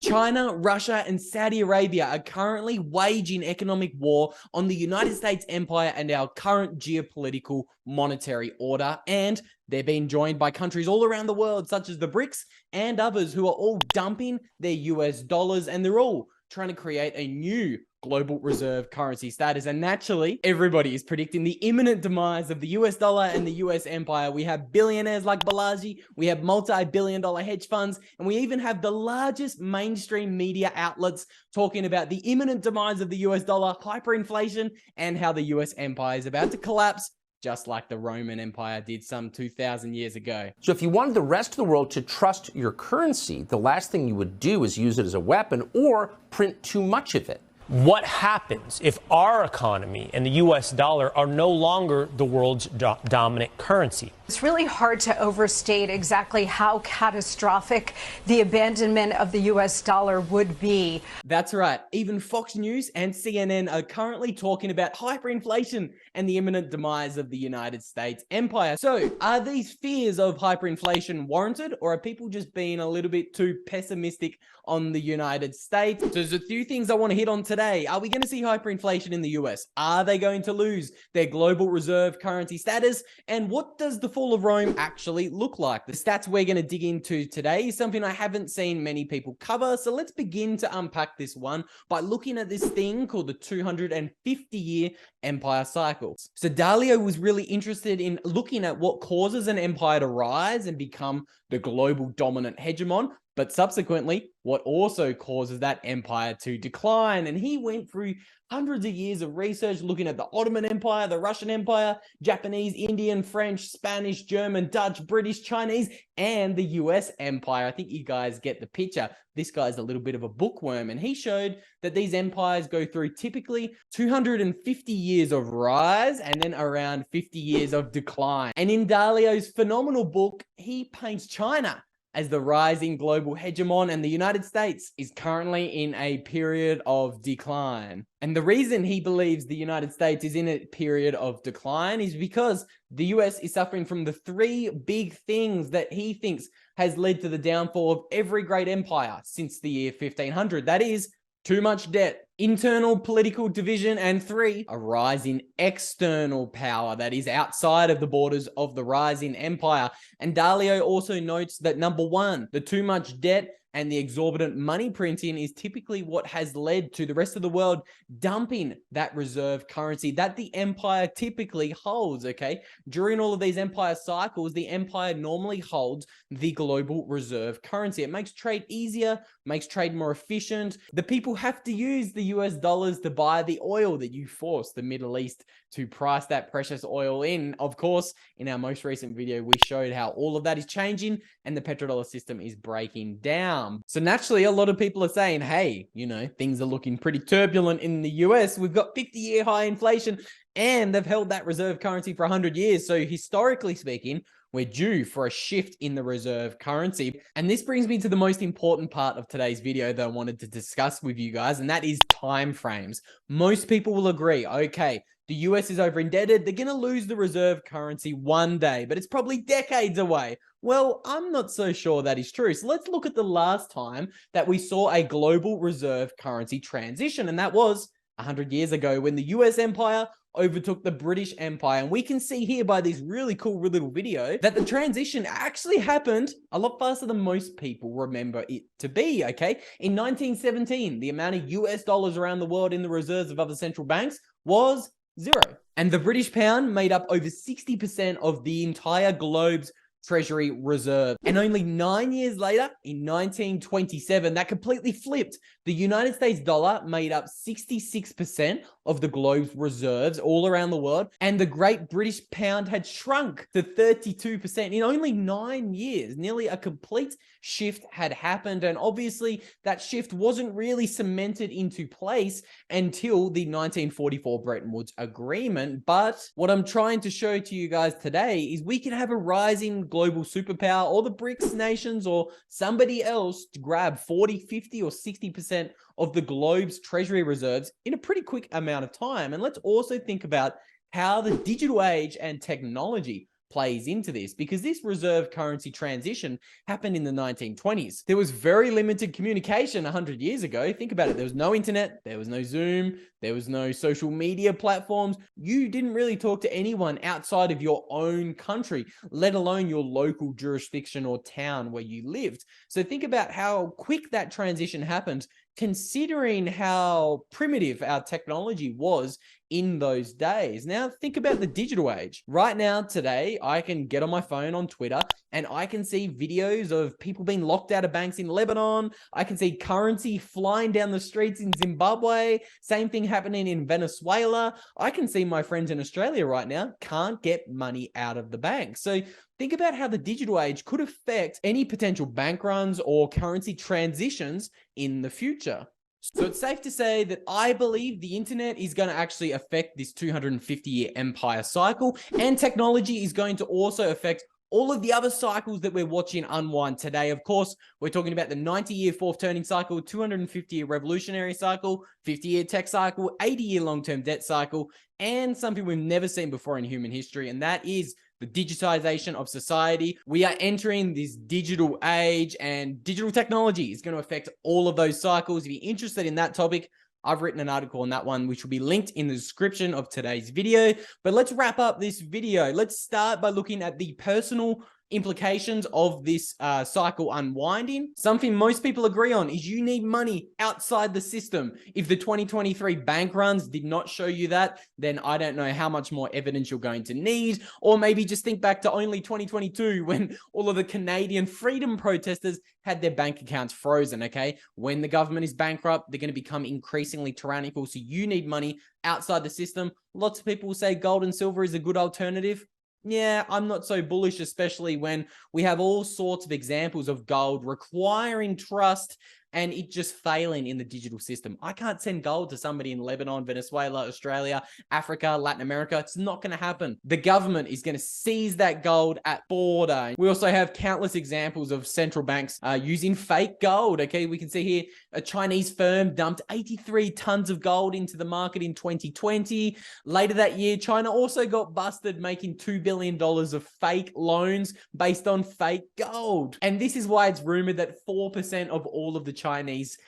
China, Russia, and Saudi Arabia are currently waging economic war on the United States empire and our current geopolitical monetary order, and they're being joined by countries all around the world, such as the BRICS and others, who are all dumping their US dollars, and they're all trying to create a new global reserve currency status. And naturally, everybody is predicting the imminent demise of the US dollar and the US empire. We have billionaires like Balaji, we have multi-billion-dollar hedge funds, and we even have the largest mainstream media outlets talking about the imminent demise of the US dollar, hyperinflation, and how the US empire is about to collapse, just like the Roman Empire did some 2,000 years ago. So if you wanted the rest of the world to trust your currency, the last thing you would do is use it as a weapon or print too much of it. What happens if our economy and the U.S. dollar are no longer the world's dominant currency? It's really hard to overstate exactly how catastrophic the abandonment of the U.S. dollar would be. That's right. Even Fox News and CNN are currently talking about hyperinflation and the imminent demise of the United States empire. So, are these fears of hyperinflation warranted, or are people just being a little bit too pessimistic on the United States? So there's a few things I want to hit on today. Are we going to see hyperinflation in the US? Are they going to lose their global reserve currency status? And what does the fall of Rome actually look like? The stats we're going to dig into today is something I haven't seen many people cover. So let's begin to unpack this one by looking at this thing called the 250-year empire cycle. So Dalio was really interested in looking at what causes an empire to rise and become the global dominant hegemon, but subsequently, what also causes that empire to decline. And he went through hundreds of years of research looking at the Ottoman Empire, the Russian Empire, Japanese, Indian, French, Spanish, German, Dutch, British, Chinese, and the US Empire. I think you guys get the picture. This guy's a little bit of a bookworm, and he showed that these empires go through typically 250 years of rise and then around 50 years of decline. And in Dalio's phenomenal book, he paints China as the rising global hegemon, and the United States is currently in a period of decline. And the reason he believes the United States is in a period of decline is because the US is suffering from the three big things that he thinks has led to the downfall of every great empire since the year 1500. That is, too much debt, internal political division, and 3, a rising external power that is outside of the borders of the rising empire. And Dalio also notes that number 1, the too much debt and the exorbitant money printing is typically what has led to the rest of the world dumping that reserve currency that the empire typically holds, okay? During all of these empire cycles, the empire normally holds the global reserve currency. It makes trade easier, makes trade more efficient. The people have to use the US dollars to buy the oil that you force the Middle East to price that precious oil in. Of course, in our most recent video, we showed how all of that is changing and the petrodollar system is breaking down. So naturally, a lot of people are saying, hey, you know, things are looking pretty turbulent in the US. We've got 50-year high inflation and they've held that reserve currency for 100 years. So historically speaking, we're due for a shift in the reserve currency. And this brings me to the most important part of today's video that I wanted to discuss with you guys, and that is time frames. Most people will agree, okay, the US is over indebted. They're going to lose the reserve currency one day, but it's probably decades away. Well, I'm not so sure that is true. So let's look at the last time that we saw a global reserve currency transition, and that was 100 years ago when the US empire overtook the British Empire. And we can see here by this really cool little video that the transition actually happened a lot faster than most people remember it to be, okay? In 1917, the amount of US dollars around the world in the reserves of other central banks was 0. And the British pound made up over 60% of the entire globe's treasury reserve. And only 9 years later, in 1927, that completely flipped. The United States dollar made up 66% of the globe's reserves all around the world, and the Great British Pound had shrunk to 32%. In only 9 years, nearly a complete shift had happened, and obviously that shift wasn't really cemented into place until the 1944 Bretton Woods Agreement. But what I'm trying to show to you guys today is we can have a rising global superpower, or the BRICS nations, or somebody else to grab 40, 50, or 60% of the globe's treasury reserves in a pretty quick amount of time. And let's also think about how the digital age and technology plays into this, because this reserve currency transition happened in the 1920s. There was very limited communication 100 years ago. Think about it. There was no internet, there was no Zoom, there was no social media platforms. You didn't really talk to anyone outside of your own country, let alone your local jurisdiction or town where you lived. So think about how quick that transition happened, considering how primitive our technology was in those days. Now, think about the digital age. Right now, today, I can get on my phone on Twitter and I can see videos of people being locked out of banks in Lebanon. I can see currency flying down the streets in Zimbabwe. Same thing happening in Venezuela. I can see my friends in Australia right now can't get money out of the bank. So think about how the digital age could affect any potential bank runs or currency transitions in the future. So it's safe to say that I believe the internet is going to actually affect this 250-year empire cycle, and technology is going to also affect all of the other cycles that we're watching unwind today. Of course, we're talking about the 90-year fourth turning cycle, 250-year revolutionary cycle, 50-year tech cycle, 80-year long-term debt cycle, and something we've never seen before in human history, and that is the digitization of society. We are entering this digital age, and digital technology is going to affect all of those cycles. If you're interested in that topic, I've written an article on that one, which will be linked in the description of today's video. But let's wrap up this video. Let's start by looking at the personal implications of this cycle unwinding. Something most people agree on is you need money outside the system. If the 2023 bank runs did not show you that, then I don't know how much more evidence you're going to need. Or maybe just think back to only 2022 when all of the Canadian freedom protesters had their bank accounts frozen, okay? When the government is bankrupt, they're going to become increasingly tyrannical, so you need money outside the system. Lots of people will say gold and silver is a good alternative. Yeah, I'm not so bullish, especially when we have all sorts of examples of gold requiring trust and it just failing in the digital system. I can't send gold to somebody in Lebanon, Venezuela, Australia, Africa, Latin America. It's not going to happen. The government is going to seize that gold at border. We also have countless examples of central banks using fake gold. Okay, we can see here a Chinese firm dumped 83 tons of gold into the market in 2020. Later that year, China also got busted making $2 billion of fake loans based on fake gold. And this is why it's rumored that 4% of all of the Chinese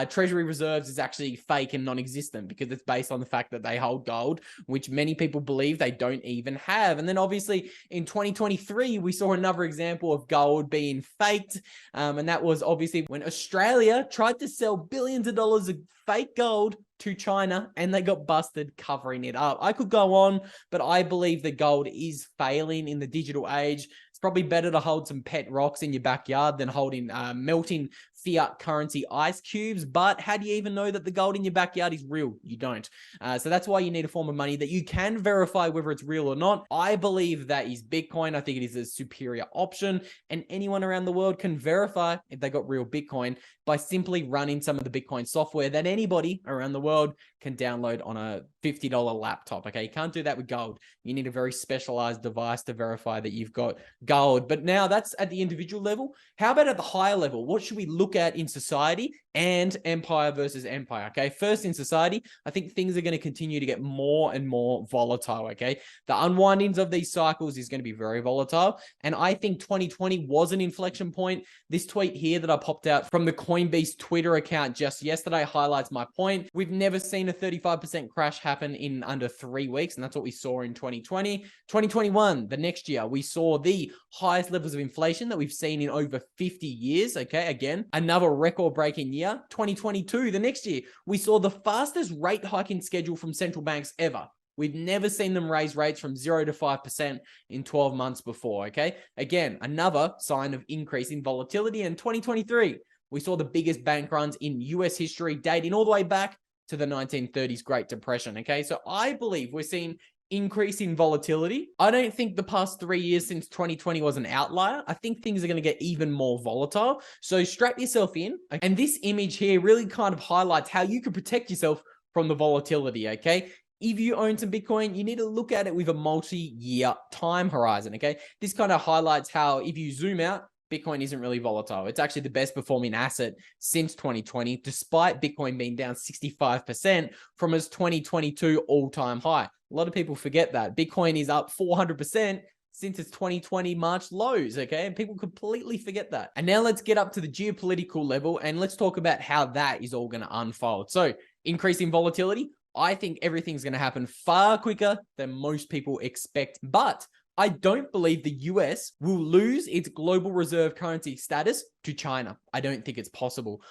treasury reserves is actually fake and non-existent, because it's based on the fact that they hold gold, which many people believe they don't even have. And then obviously in 2023, we saw another example of gold being faked. And that was obviously when Australia tried to sell billions of dollars of fake gold to China and they got busted covering it up. I could go on, but I believe that gold is failing in the digital age. It's probably better to hold some pet rocks in your backyard than holding melting fiat currency ice cubes. But how do you even know that the gold in your backyard is real? You don't. So that's why you need a form of money that you can verify whether it's real or not. I believe that is Bitcoin. I think it is a superior option, and anyone around the world can verify if they got real Bitcoin by simply running some of the Bitcoin software that anybody around the world can download on a $50 laptop. Okay, you can't do that with gold. You need a very specialized device to verify that you've got gold. But now that's at the individual level. How about at the higher level? What should we look at in society and empire versus empire? Okay, first in society, I think things are going to continue to get more and more volatile. Okay, the unwindings of these cycles is going to be very volatile, and I think 2020 was an inflection point. This tweet here that I popped out from the Coinbase Twitter account just yesterday highlights my point. We've never seen a 35% crash happen in under 3 weeks, and that's what we saw in 2020. 2021, the next year, we saw the highest levels of inflation that we've seen in over 50 years. Okay, again, another record-breaking year. 2022, the next year, we saw the fastest rate hiking schedule from central banks ever. We've never seen them raise rates from 0 to 5% in 12 months before, okay? Again, another sign of increasing volatility. In 2023, we saw the biggest bank runs in US history, dating all the way back to the 1930s Great Depression, okay? So I believe we're seeing increasing volatility. I don't think the past 3 years since 2020 was an outlier. I think things are going to get even more volatile. So strap yourself in. And this image here really kind of highlights how you can protect yourself from the volatility, okay? If you own some Bitcoin, you need to look at it with a multi-year time horizon, okay? This kind of highlights how if you zoom out, Bitcoin isn't really volatile. It's actually the best performing asset since 2020, despite Bitcoin being down 65% from its 2022 all-time high. A lot of people forget that. Bitcoin is up 400% since its 2020 March lows, okay? And people completely forget that. And now let's get up to the geopolitical level and let's talk about how that is all going to unfold. So, increasing volatility, I think everything's going to happen far quicker than most people expect. But I don't believe the US will lose its global reserve currency status to China. I don't think it's possible.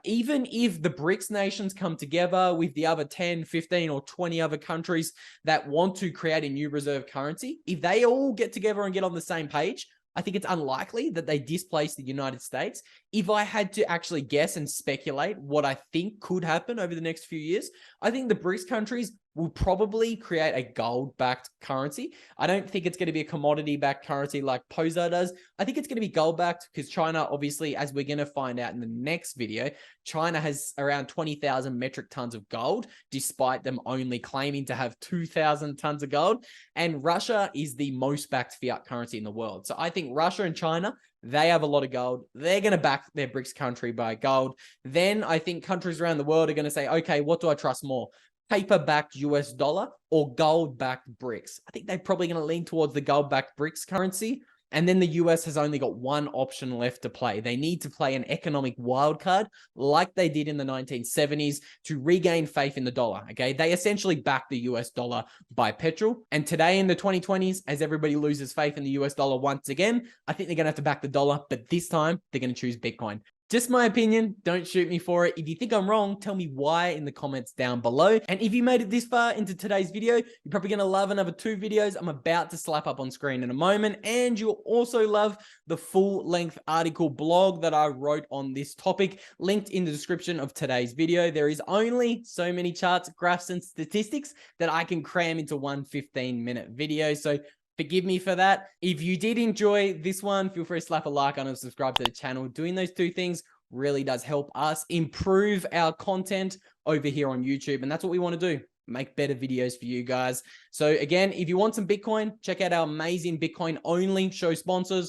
Even if the BRICS nations come together with the other 10, 15, or 20 other countries that want to create a new reserve currency, if they all get together and get on the same page, I think it's unlikely that they displace the United States. If I had to actually guess and speculate what I think could happen over the next few years, I think the BRICS countries will probably create a gold-backed currency. I don't think it's going to be a commodity-backed currency like POSA does. I think it's going to be gold-backed because China, obviously, as we're going to find out in the next video, China has around 20,000 metric tons of gold, despite them only claiming to have 2,000 tons of gold. And Russia is the most backed fiat currency in the world. So I think Russia and China, they have a lot of gold. They're going to back their BRICS country by gold. Then I think countries around the world are going to say, okay, what do I trust more? Paper-backed US dollar or gold-backed BRICS? I think they're probably going to lean towards the gold-backed BRICS currency. And then the US has only got one option left to play. They need to play an economic wildcard like they did in the 1970s to regain faith in the dollar, okay? They essentially back the US dollar by petrol. And today in the 2020s, as everybody loses faith in the US dollar once again, I think they're going to have to back the dollar, but this time they're going to choose Bitcoin. Just my opinion, don't shoot me for it. If you think I'm wrong, tell me why in the comments down below. And if you made it this far into today's video, you're probably going to love another 2 videos I'm about to slap up on screen in a moment. And you'll also love the full-length article blog that I wrote on this topic, linked in the description of today's video. There is only so many charts, graphs, and statistics that I can cram into one 15-minute video. So forgive me for that. If you did enjoy this one, feel free to slap a like on and subscribe to the channel. Doing those 2 things really does help us improve our content over here on YouTube. And that's what we want to do, make better videos for you guys. So again, if you want some Bitcoin, check out our amazing Bitcoin only show sponsors.